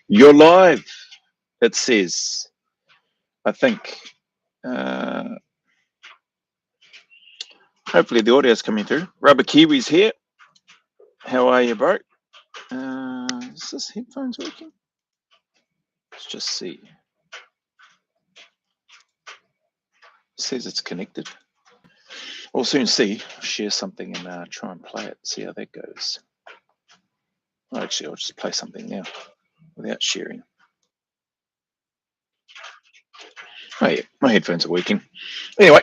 You're live, it says. I think. Uh, Hopefully the audio's coming through. Rubber Kiwi's here. How are you, bro? Is this headphones working? Let's just see. It says it's connected. We'll soon see. Share something and try and play it. See how that goes. Well, actually, I'll just play something now without sharing. Oh yeah, my headphones are working. Anyway,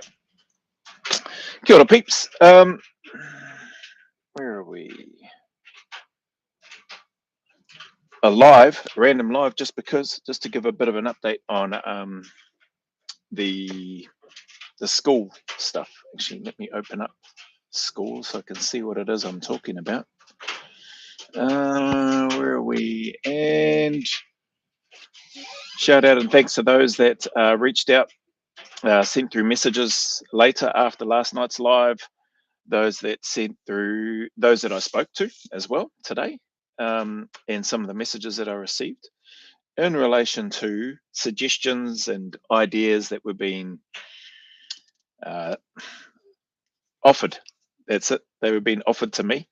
kia ora peeps. Where are we? A random live, just to give a bit of an update on the Skool stuff. Actually, let me open up Skool so I can see what it is I'm talking about. Where are we? And shout out and thanks to those that reached out, sent through messages later after last night's live, those that I spoke to as well today, and some of the messages that I received in relation to suggestions and ideas that were being offered. That's it. They were being offered to me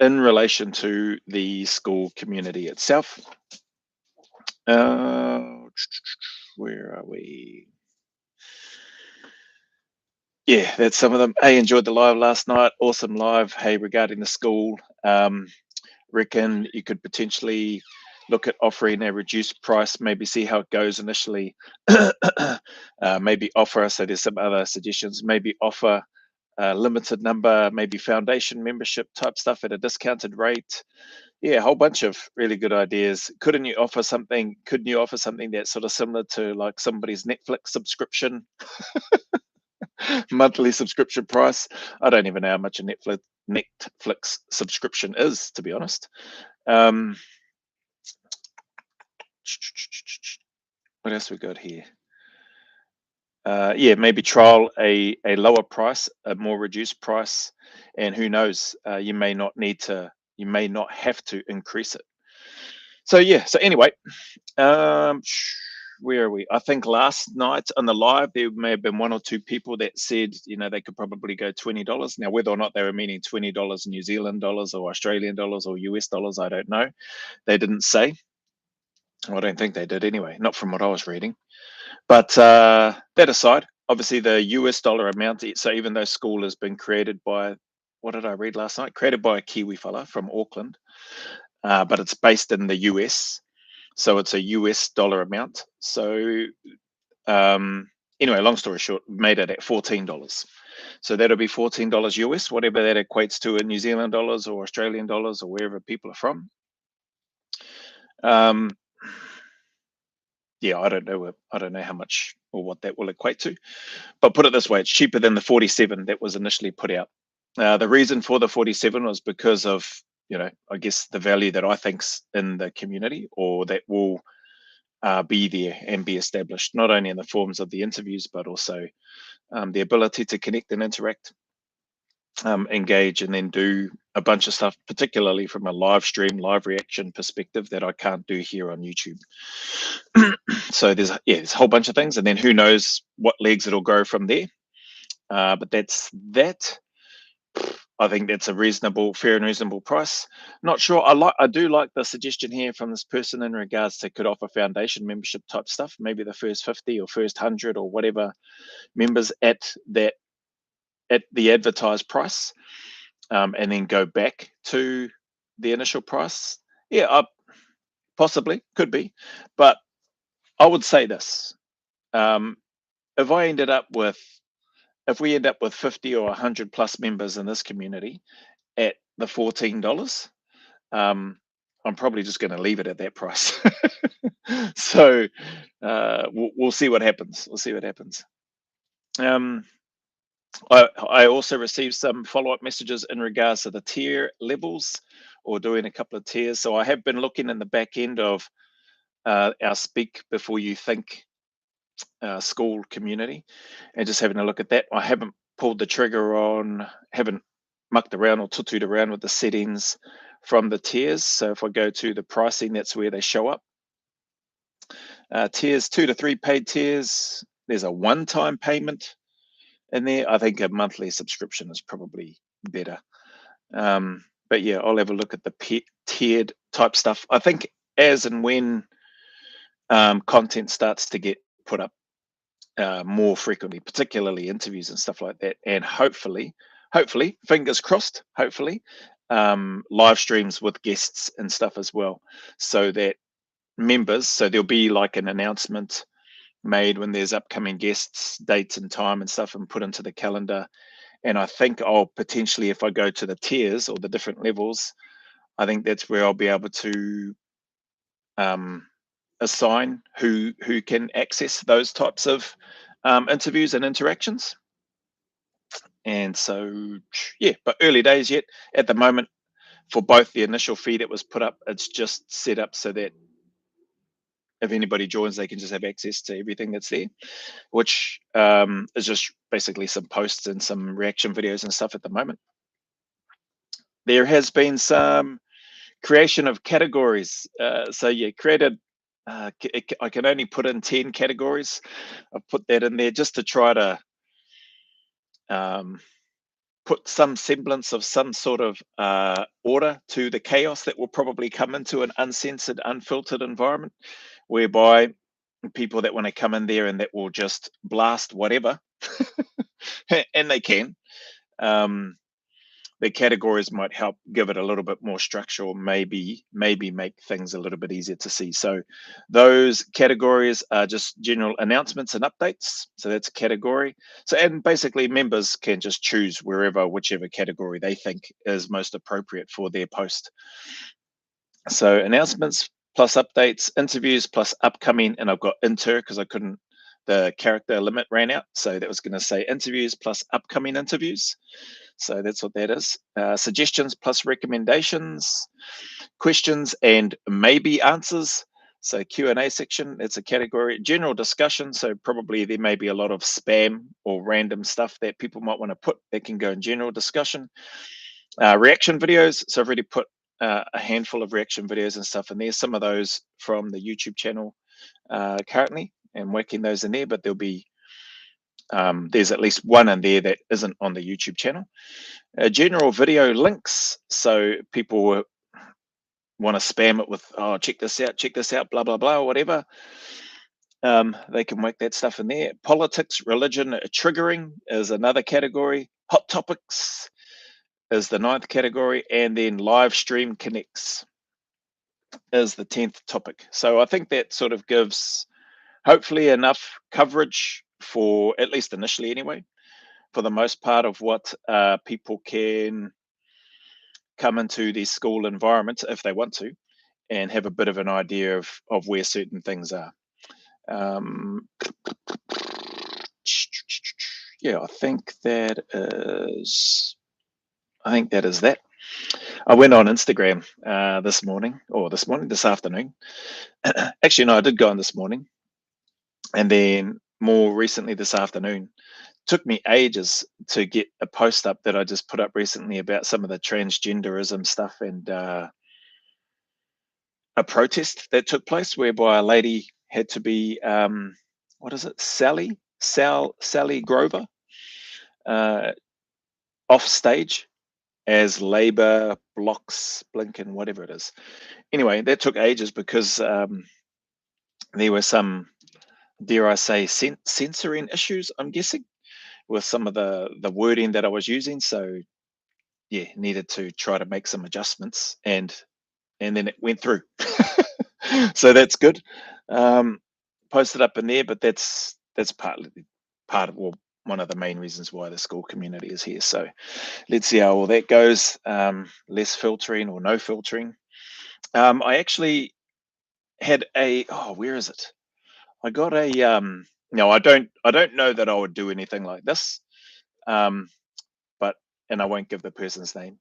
in relation to the Skool community itself. Where are we? Yeah, that's some of them. Hey, enjoyed the live last night. Awesome live. Hey, regarding the Skool, reckon you could potentially look at offering a reduced price, maybe see how it goes initially. Maybe offer, so there's some other suggestions, maybe offer a limited number, maybe foundation membership type stuff at a discounted rate. Yeah, a whole bunch of really good ideas. Couldn't you offer something? Couldn't you offer something that's sort of similar to like somebody's Netflix subscription, monthly subscription price? I don't even know how much a Netflix subscription is, to be honest. What else we got here? Yeah, maybe trial a lower price, a more reduced price, and who knows, you may not have to increase it. So yeah, so anyway, where are we? I think last night on the live there may have been one or two people that said, they could probably go $20. Now, whether or not they were meaning $20 New Zealand dollars or Australian dollars or US dollars, I don't know. They didn't say. Well, I don't think they did anyway, not from what I was reading. But that aside, obviously the US dollar amount, so even though Skool has been created by, what did I read last night? Created by a Kiwi fella from Auckland, but it's based in the US. So it's a US dollar amount. So anyway, long story short, made it at $14. So that'll be $14 US, whatever that equates to in New Zealand dollars or Australian dollars or wherever people are from. Yeah, I don't know how much or what that will equate to, but put it this way, it's cheaper than the 47 that was initially put out. The reason for the 47 was because of, I guess the value that I think's in the community, or that will be there and be established, not only in the forms of the interviews, but also the ability to connect and interact, engage, and then do a bunch of stuff, particularly from a live reaction perspective that I can't do here on YouTube. So there's a whole bunch of things, and then who knows what legs it'll grow from there. But that's that. I think that's a fair and reasonable price. Not sure. I do like the suggestion here from this person in regards to could offer foundation membership type stuff. Maybe the first 50 or first 100 or whatever members at the advertised price, and then go back to the initial price. Yeah, possibly could be, but I would say this: if we end up with 50 or 100 plus members in this community at the $14, I'm probably just going to leave it at that price. So we'll see what happens. I also received some follow-up messages in regards to the tier levels, or doing a couple of tiers. So I have been looking in the back end of our Speak Before You Think Skool community, and just having a look at that. I haven't pulled the trigger haven't mucked around or tutued around with the settings from the tiers. So if I go to the pricing, that's where they show up. Tiers 2 to 3 paid tiers. There's a one-time payment in there. I think a monthly subscription is probably better. But yeah, I'll have a look at the tiered type stuff. I think as and when content starts to get put up more frequently, particularly interviews and stuff like that, and hopefully, fingers crossed, hopefully, live streams with guests and stuff as well, so that members, so there'll be like an announcement made when there's upcoming guests, dates and time and stuff, and put into the calendar. And I think I'll potentially, if I go to the tiers or the different levels, I think that's where I'll be able to assign who can access those types of interviews and interactions. And so, yeah, but early days yet. At the moment, for both the initial feed that was put up, it's just set up so that if anybody joins, they can just have access to everything that's there, which is just basically some posts and some reaction videos and stuff at the moment. There has been some creation of categories. So yeah, created. I can only put in 10 categories. I've put that in there just to try to put some semblance of some sort of order to the chaos that will probably come into an uncensored, unfiltered environment, whereby people that want to come in there and that will just blast whatever, and they can. The categories might help give it a little bit more structure, or maybe make things a little bit easier to see. So those categories are just general announcements and updates. So that's a category. So, and basically members can just choose whichever category they think is most appropriate for their post. So announcements plus updates, interviews plus upcoming, and I've got because I couldn't, the character limit ran out. So that was going to say interviews plus upcoming interviews. So that's what that is. Suggestions plus recommendations, questions and maybe answers. So Q&A section, it's a category. General discussion, so probably there may be a lot of spam or random stuff that people might want to put that can go in general discussion. Reaction videos, so I've already put a handful of reaction videos and stuff in there. Some of those from the YouTube channel currently, and working those in there, but there'll be there's at least one in there that isn't on the YouTube channel. General video links, so people want to spam it with, oh, check this out, blah, blah, blah, whatever. They can work that stuff in there. Politics, religion, triggering is another category. Hot topics is the 9th category. And then live stream connects is the 10th topic. So I think that sort of gives hopefully enough coverage for, at least initially anyway, for the most part of what people can come into the Skool environment if they want to, and have a bit of an idea of where certain things are. Yeah, I think that is that. I went on Instagram this afternoon. Actually, no, I did go on this morning, and then more recently this afternoon. Took me ages to get a post up that I just put up recently about some of the transgenderism stuff, and a protest that took place whereby a lady had to be what is it, Sally Grover, off stage as Labour blocks Blinken, whatever it is. Anyway, that took ages because there were some, dare I say, censoring issues, I'm guessing, with some of the wording that I was using. So yeah, needed to try to make some adjustments, and then it went through. So that's good. Posted up in there, but that's part of, well, one of the main reasons why the Skool community is here. So let's see how all that goes. Less filtering or no filtering. I actually had where is it? I got a no, I don't know that I would do anything like this. But, and I won't give the person's name.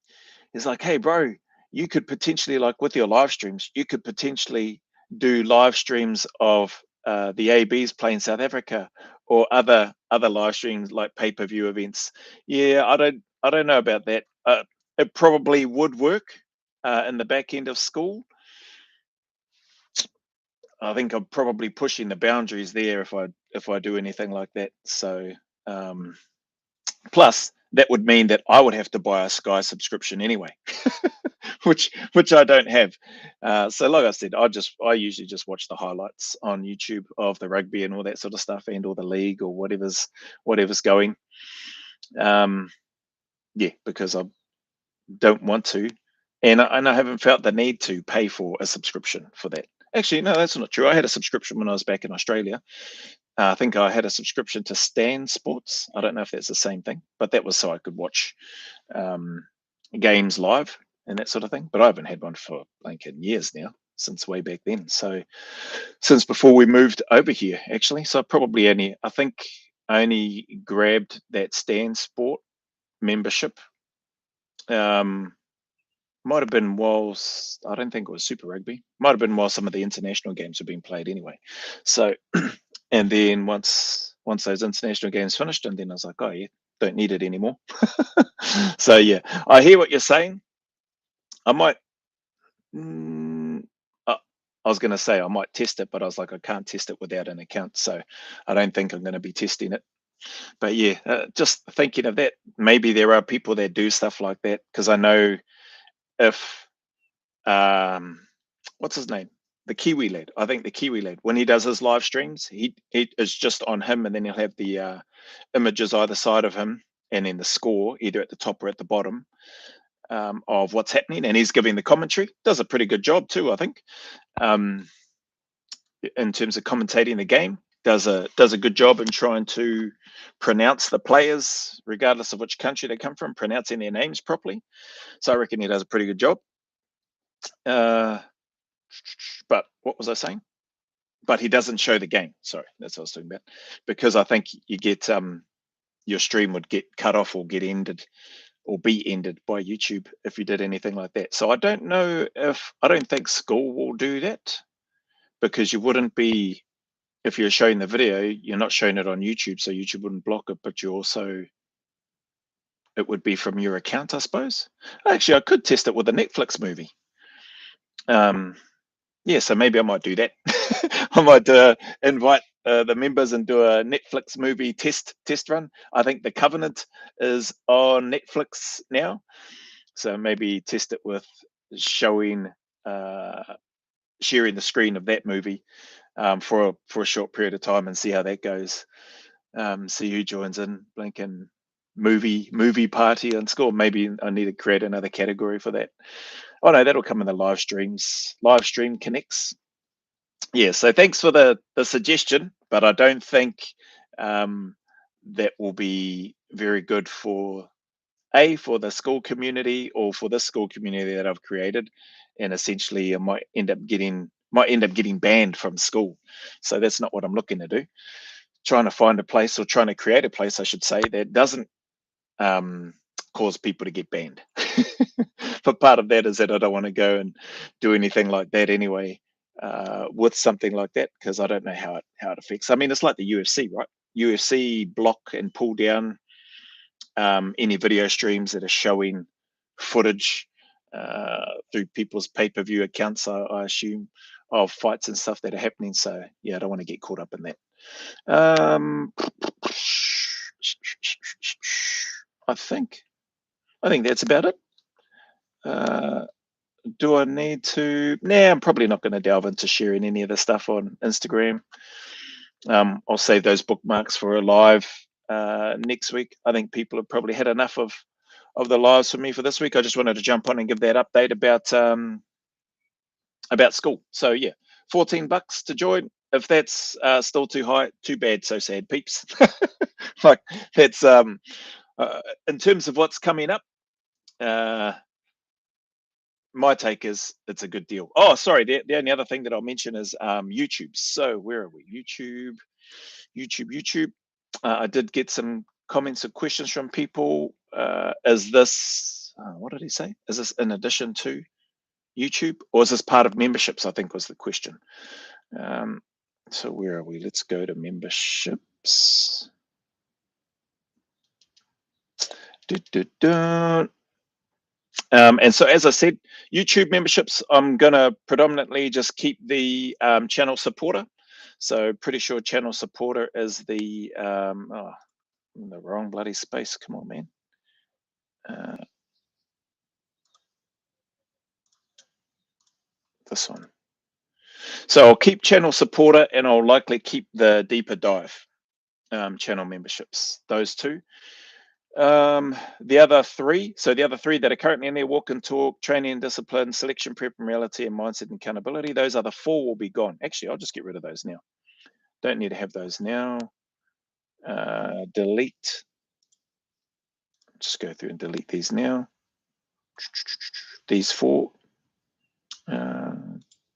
It's like, hey bro, you could potentially, like with your live streams, you could potentially do live streams of the ABs playing South Africa, or other live streams like pay-per-view events. Yeah, I don't know about that. It probably would work, in the back end of Skool. I think I'm probably pushing the boundaries there if I do anything like that. So um, plus that would mean that I would have to buy a Sky subscription anyway, which I don't have. So like I said, I usually just watch the highlights on YouTube of the rugby and all that sort of stuff, and or the league or whatever's going. Um, yeah, because I don't want to, and I haven't felt the need to pay for a subscription for that. Actually, no, that's not true. I had a subscription when I was back in Australia. I think I had a subscription to Stan Sports. I don't know if that's the same thing, but that was so I could watch um, games live and that sort of thing. But I haven't had one for like in years now, since way back then. So since before we moved over here, actually. So I think I only grabbed that Stan Sport membership. Um, Might have been whilst I don't think it was Super Rugby. Might have been while some of the international games were being played anyway. So, and then once those international games finished, and then I was like, oh yeah, don't need it anymore. So yeah, I hear what you're saying. I might. Mm, I was going to say I might test it, but I was like, I can't test it without an account, so I don't think I'm going to be testing it. But yeah, just thinking of that, maybe there are people that do stuff like that because I know if um, what's his name? The Kiwi lad. I think the Kiwi lad, when he does his live streams, he is just on him, and then he'll have the images either side of him, and then the score either at the top or at the bottom of what's happening, and he's giving the commentary. Does a pretty good job too, I think, um, in terms of commentating the game. Does a good job in trying to pronounce the players, regardless of which country they come from, pronouncing their names properly. So I reckon he does a pretty good job. Uh, but what was I saying? But he doesn't show the game. Sorry, that's what I was talking about. Because I think you get your stream would get cut off or get ended or be ended by YouTube if you did anything like that. So I don't know if I don't think Skool will do that because you wouldn't be if you're showing the video, you're not showing it on YouTube, so YouTube wouldn't block it, but you also it would be from your account, I suppose. Actually, I could test it with a Netflix movie. Um, yeah, so maybe I might do that. I might invite the members and do a Netflix movie test run. I think The Covenant is on Netflix now, so maybe test it with showing uh, sharing the screen of that movie for a short period of time and see how that goes. See who joins in. Blinking movie party on Skool. Maybe I need to create another category for that. Oh no, that'll come in the live streams. Live stream connects. Yeah, so thanks for the suggestion, but I don't think um, that will be very good for the Skool community or for this Skool community that I've created, and essentially I might end up getting banned from Skool. So that's not what I'm looking to do. Trying to find a place or trying to create a place, I should say, that doesn't um, cause people to get banned. But part of that is that I don't want to go and do anything like that anyway with something like that because I don't know how it affects. I mean, it's like the UFC, right? UFC block and pull down any video streams that are showing footage through people's pay-per-view accounts, I assume, of fights and stuff that are happening. So yeah, I don't want to get caught up in that. Um, I think I think that's about it. Uh, do I need to? Nah, I'm probably not going to delve into sharing any of the stuff on Instagram. I'll save those bookmarks for a live next week. I think people have probably had enough of the lives for me for this week. I just wanted to jump on and give that update about Skool. So yeah, $14 to join. If that's still too high, too bad. So sad, peeps. Like that's in terms of what's coming up. Uh, my take is it's a good deal. Oh, sorry. The only other thing that I'll mention is YouTube. So where are we? YouTube. I did get some comments and questions from people. Is this what did he say? Is this in addition to YouTube, or is this part of memberships? I think was the question. So where are we? Let's go to memberships. And so, as I said, YouTube memberships, I'm going to predominantly just keep the channel supporter. So, pretty sure channel supporter is oh, in the wrong bloody space. Come on, man. This one. So, I'll keep channel supporter and I'll likely keep the deeper dive channel memberships, those two. The other three, that are currently in there: walk and talk, training and discipline, selection, prep and reality, and mindset and accountability. Those other four will be gone. Actually, I'll just get rid of those now. Don't need to have those now. Delete. Just go through and delete these now. These four.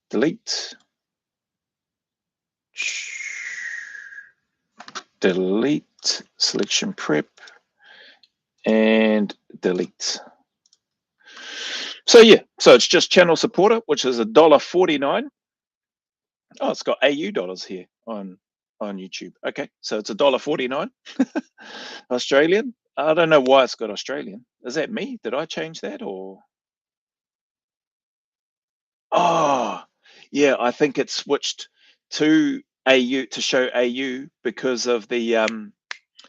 Delete. Delete. Selection prep. And delete. So yeah, so it's just channel supporter, which is $1.49. Oh, it's got AU dollars here on YouTube. Okay, so it's $1.49 Australian. I don't know why it's got Australian. Is that me? Did I change that or? Oh, yeah, I think it switched to AU to show AU because of the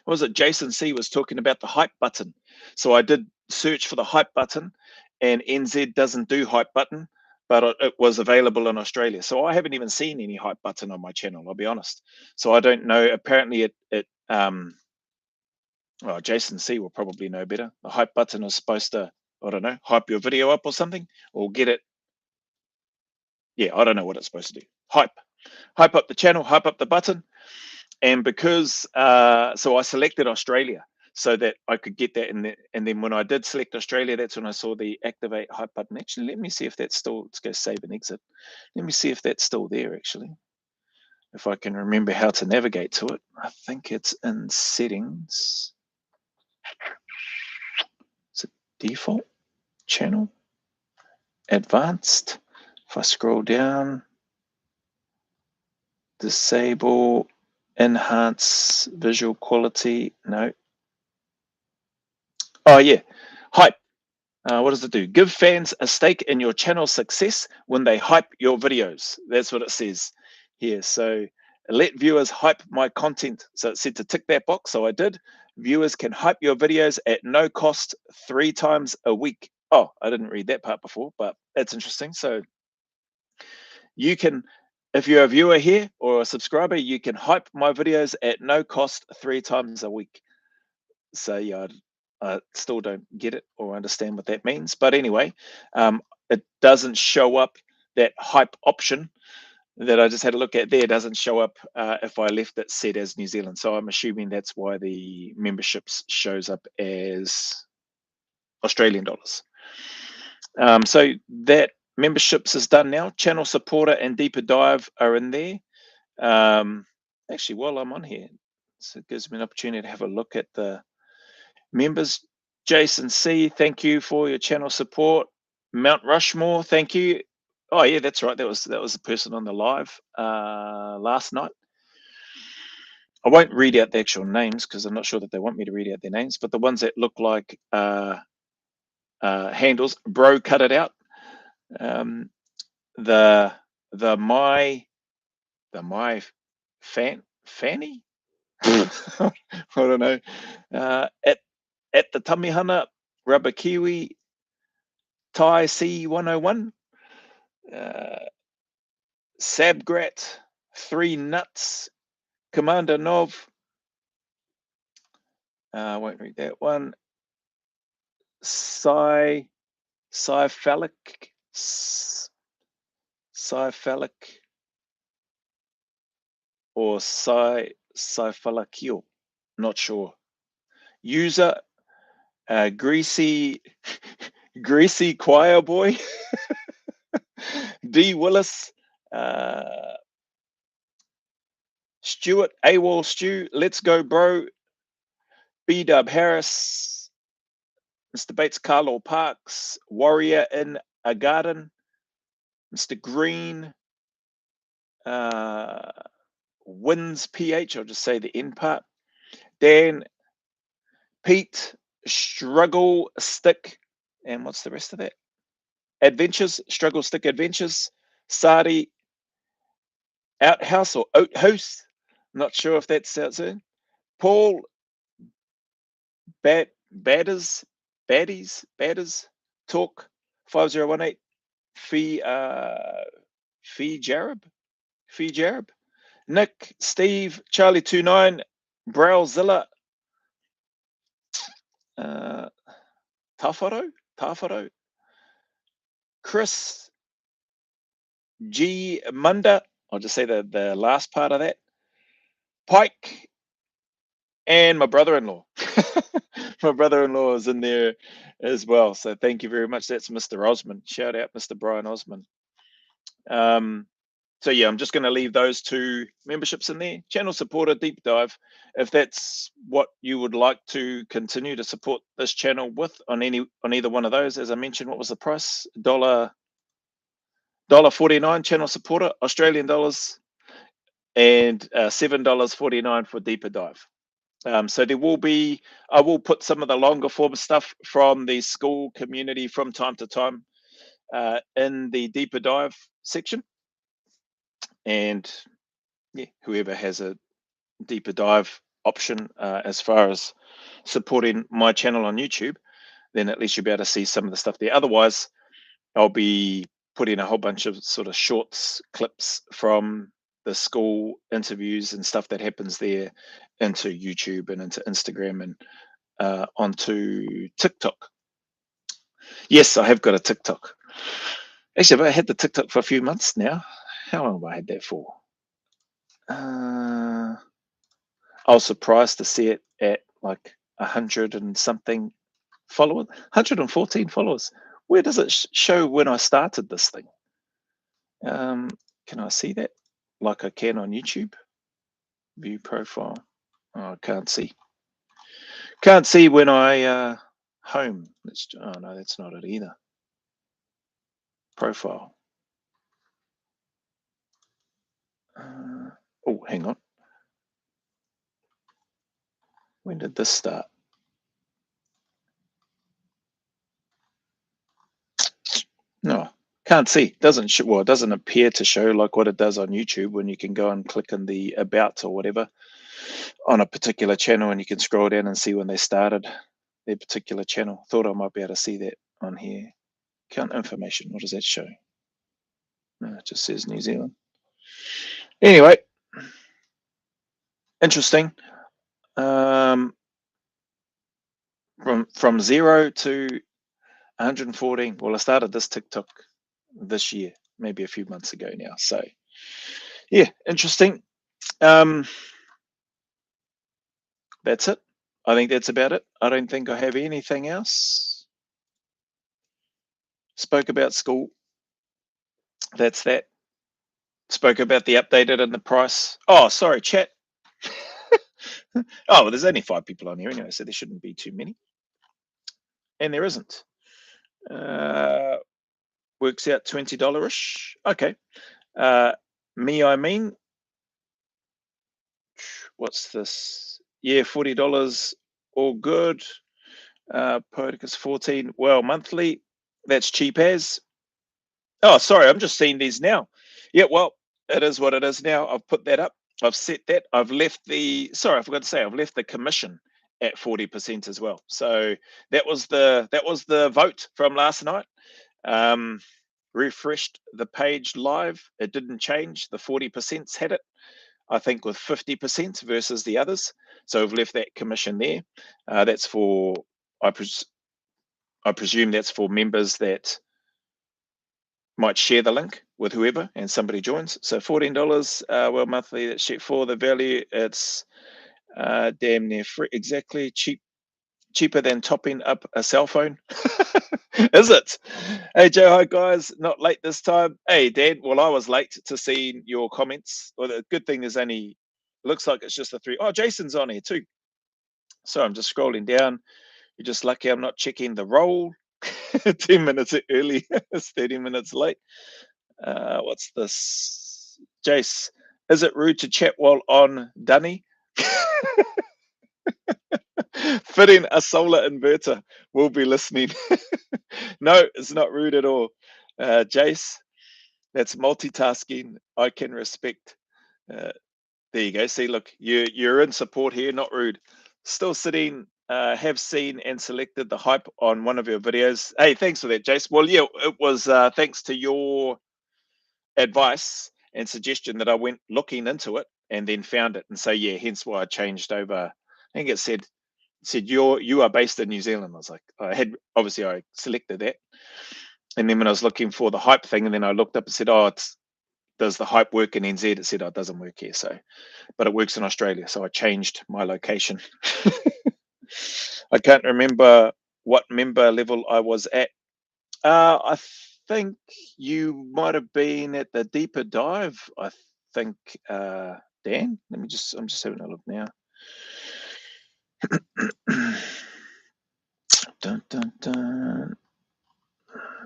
what was it? Jason C was talking about the hype button. So I did search for the hype button, and NZ doesn't do hype button, but it was available in Australia. So I haven't even seen any hype button on my channel. I'll be honest. So I don't know. Apparently, well, Jason C will probably know better. The hype button is supposed to, I don't know, hype your video up or something, or get it. Yeah, I don't know what it's supposed to do. Hype up the channel, hype up the button. And because so I selected Australia so that I could get that and then when I did select Australia, that's when I saw the activate hype button. Actually, let me see if that's still, let's go save and exit. Let me see if that's still there actually. If I can remember how to navigate to it. I think it's in settings. Is it default channel? Advanced. If I scroll down, disable, enhance visual quality. No. Oh yeah, hype. What does it do? Give fans a stake in your channel's success when they hype your videos. That's what it says here. So let viewers hype my content. So it said to tick that box. So I did. Viewers can hype your videos at no cost 3 times a week. Oh, I didn't read that part before, but that's interesting. So you can, if you're a viewer here or a subscriber, you can hype my videos at no cost 3 times a week. So yeah, I still don't get it or understand what that means. But anyway, it doesn't show up, that hype option that I just had a look at there doesn't show up if I left it set as New Zealand. So I'm assuming that's why the memberships shows up as Australian dollars. So that memberships is done now. Channel supporter and deeper dive are in there. Actually, while I'm on here, so it gives me an opportunity to have a look at the members. Jason C, thank you for your channel support. Mount Rushmore, thank you. Oh yeah, that's right. That was the person on the live last night. I won't read out the actual names because I'm not sure that they want me to read out their names, but the ones that look like handles, bro, cut it out. The my Fanny. I don't know. At the Tamihana, Rubber Kiwi, Thai C101, Sabgrat, 3 Nuts, Commander Nov. I won't read that one. Cephalic, or Cephalakio, not sure. User, greasy choir boy, D Willis, Stuart, AWOL Stew, Let's Go Bro, B Dub Harris, Mr. Bates, Carlo Parks, Warrior in a Garden, Mr. Green, Wins PH, I'll just say the end part, Dan, Pete, Struggle Stick, And what's the rest of that? Adventures, Struggle Stick Adventures, Sadi Outhouse or Outhouse. Not sure if that's out soon. Paul Badders, Badders, Talk 5018, Fee Jarab, Nick, Steve, Charlie 29, Browzilla, uh, Tafaro, Chris G Munda. I'll just say the last part of that. Pike and my brother-in-law. My brother-in-law is in there as well. So thank you very much. That's Mr. Osman. Shout out, Mr. Brian Osman. So yeah, I'm just going to leave those two memberships in there. Channel supporter, deep dive. If that's what you would like to continue to support this channel with on either one of those, as I mentioned, what was the price? $1.49 channel supporter, Australian dollars, and $7.49 for deeper dive. So I will put some of the longer form stuff from the Skool community from time to time in the deeper dive section. And yeah, whoever has a deeper dive option as far as supporting my channel on YouTube, then at least you'll be able to see some of the stuff there. Otherwise, I'll be putting a whole bunch of sort of shorts clips from the Skool interviews and stuff that happens there into YouTube and into Instagram and onto TikTok. Yes, I have got a TikTok. Actually, I've had the TikTok for a few months now. How long have I had that for? I was surprised to see it at like 100 and something followers, 114 followers. Where does it show when I started this thing? Can I see that like I can on YouTube? View profile. Oh, I can't see. Can't see when I home. Oh no, that's not it either. Profile. Oh, hang on. When did this start? No, can't see. Doesn't show, well, it doesn't appear to show like what it does on YouTube when you can go and click on the about or whatever on a particular channel and you can scroll down and see when they started their particular channel. Thought I might be able to see that on here. Account information. What does that show? No, it just says New Zealand. Anyway, interesting. From 0 to 114. Well, I started this TikTok this year, maybe a few months ago now. So yeah, interesting. That's it. I think that's about it. I don't think I have anything else. Spoke about Skool. That's that. Spoke about the updated and the price. Oh, sorry, chat. Oh, well, there's only 5 people on here anyway, so there shouldn't be too many. And there isn't. Works out $20-ish. Okay. I mean, what's this? Yeah, $40. All good. Poeticus 14. Well, monthly. That's cheap as. Oh, sorry, I'm just seeing these now. Yeah, well, it is what it is now. I've put that up. I've set that. I've left the. Sorry, I forgot to say. I've left the commission at 40% as well. So that was the vote from last night. Refreshed the page live. It didn't change. The 40% had it. I think with 50% versus the others. So we've left that commission there. That's for. I presume that's for members that might share the link with whoever and somebody joins. So $14, well, monthly, that's for the value. It's damn near free. Exactly. Cheaper than topping up a cell phone. Is it? Hey, Joe, hi, guys. Not late this time. Hey, Dan. Well, I was late to see your comments. Well, the good thing is only, looks like it's just the 3. Oh, Jason's on here too. So I'm just scrolling down. You're just lucky I'm not checking the roll. 10 minutes early. It's 30 minutes late. What's this? Jace, is it rude to chat while on Dunny? Fitting a solar inverter. Will be listening. No, it's not rude at all. Jace, that's multitasking. I can respect. Uh, there you go. See, look, you're in support here, not rude. Still sitting. Have seen and selected the hype on one of your videos. Hey, thanks for that, Jace. Well, yeah, it was thanks to your advice and suggestion that I went looking into it and then found it. And so yeah, hence why I changed over. I think it said you are based in New Zealand. I was like, I had obviously I selected that. And then when I was looking for the hype thing, and then I looked up and said, oh, does the hype work in NZ? It said, oh, it doesn't work here. So, but it works in Australia. So I changed my location. I can't remember what member level I was at. I think you might have been at the deeper dive. I think, Dan. I'm just having a look now. Dun, dun, dun.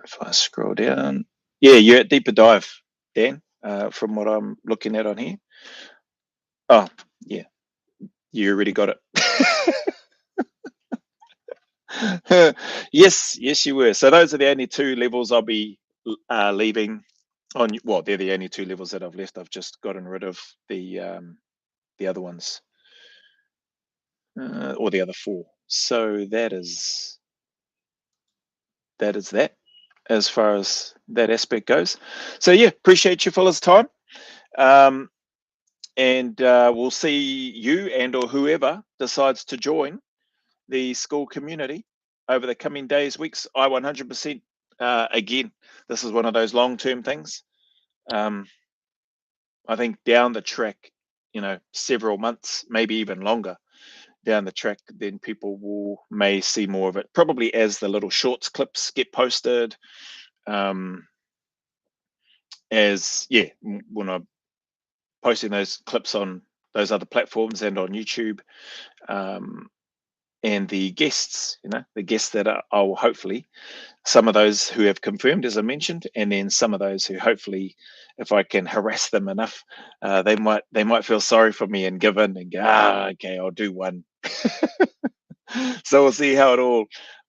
If I scroll down, yeah, you're at deeper dive, Dan. From what I'm looking at on here. Oh, yeah, you already got it. Yes, you were. So those are the only two levels I'll be leaving on. Well, they're the only two levels that I've left. I've just gotten rid of the other ones, or the other four. So that is that as far as that aspect goes. So yeah, appreciate you fellas' time. And we'll see you and or whoever decides to join the Skool community over the coming days, weeks. I 100% again, this is one of those long-term things. I think down the track, several months, maybe even longer down the track, then people may see more of it. Probably as the little shorts clips get posted, when I'm posting those clips on those other platforms and on YouTube, and the guests, the guests that I'll hopefully, some of those who have confirmed, as I mentioned, and then some of those who hopefully, if I can harass them enough, they might feel sorry for me and give in and go, okay, I'll do one. So we'll see how it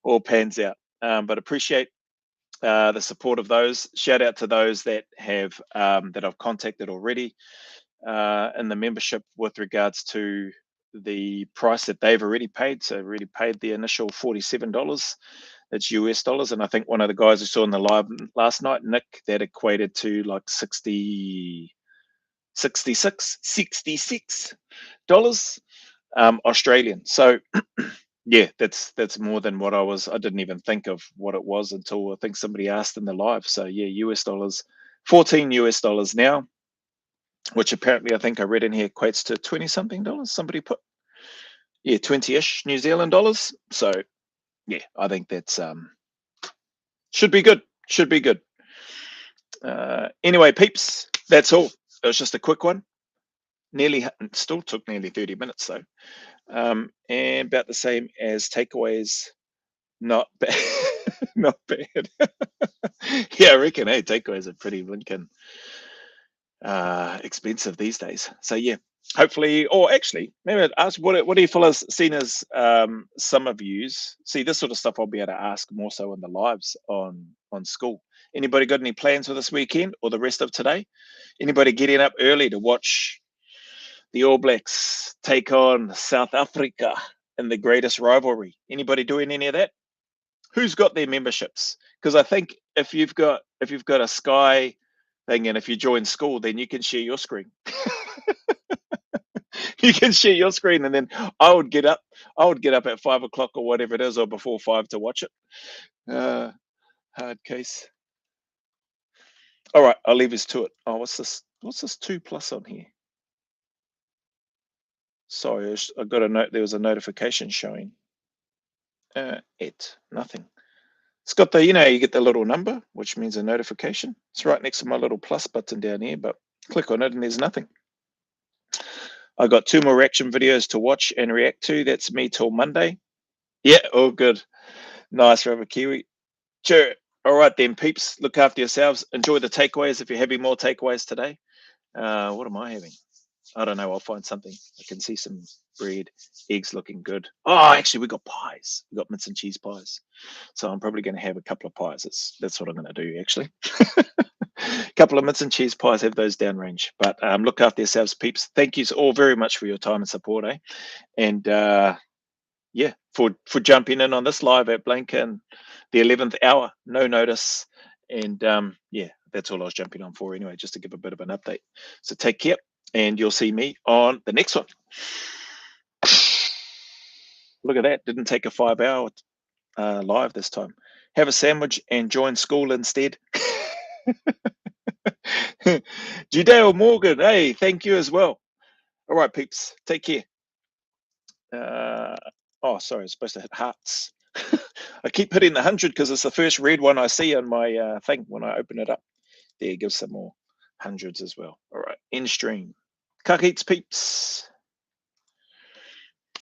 all pans out. But appreciate the support of those. Shout out to those that have that I've contacted already in the membership with regards to the price that they've already paid. So already paid the initial $47. It's US dollars. And I think one of the guys who saw in the live last night, Nick, that equated to like 66 dollars Australian. So yeah, that's more than what I didn't even think of what it was until I think somebody asked in the live. So yeah, US dollars, 14 US dollars now, which apparently I think I read in here equates to 20 something dollars. Somebody put, yeah, 20-ish New Zealand dollars. So yeah, I think that's should be good. Should be good. Anyway, peeps, that's all. It was just a quick one. Still took nearly 30 minutes though. And about the same as takeaways. Not bad. Not bad. Yeah, I reckon. Hey, takeaways are pretty blinking expensive these days. So yeah, hopefully, or actually, maybe I'd ask what do you fellas seen as summer views? See, this sort of stuff I'll be able to ask more so in the lives on Skool. Anybody got any plans for this weekend or the rest of today? Anybody getting up early to watch the All Blacks take on South Africa in the greatest rivalry? Anybody doing any of that? Who's got their memberships? Because I think if you've got a Sky thing and if you join Skool, then you can share your screen. You can share your screen, and then I would get up at 5 o'clock or whatever it is, or before 5 to watch it. Hard case. All right, I'll leave us to it. Oh, what's this? What's this 2+ on here? Sorry, I got a note. There was a notification showing. Nothing. It's got the, you get the little number, which means a notification. It's right next to my little plus button down here, but click on it and there's nothing. I got 2 more reaction videos to watch and react to. That's me till Monday. Yeah, all good. Nice, Rubber Kiwi. Sure. All right then, peeps. Look after yourselves. Enjoy the takeaways if you're having more takeaways today. What am I having? I don't know. I'll find something. I can see some bread, eggs looking good. Oh, actually, we got pies. We got mince and cheese pies. So I'm probably going to have a couple of pies. That's what I'm going to do, actually. A couple of mince and cheese pies, have those downrange. But look after yourselves, peeps. Thank you all very much for your time and support, eh? And yeah, for jumping in on this live at Blank the 11th hour, no notice. And yeah, that's all I was jumping on for anyway, just to give a bit of an update. So take care, and you'll see me on the next one. Look at that. Didn't take a 5 hour live this time. Have a sandwich and join Skool instead. Judeo Morgan, hey, thank you as well. All right, peeps, take care. Oh, sorry, I was supposed to hit hearts. I keep hitting the 100 because it's the first red one I see on my thing when I open it up. There, give some more hundreds as well. All right, end stream. Ka kite, peeps.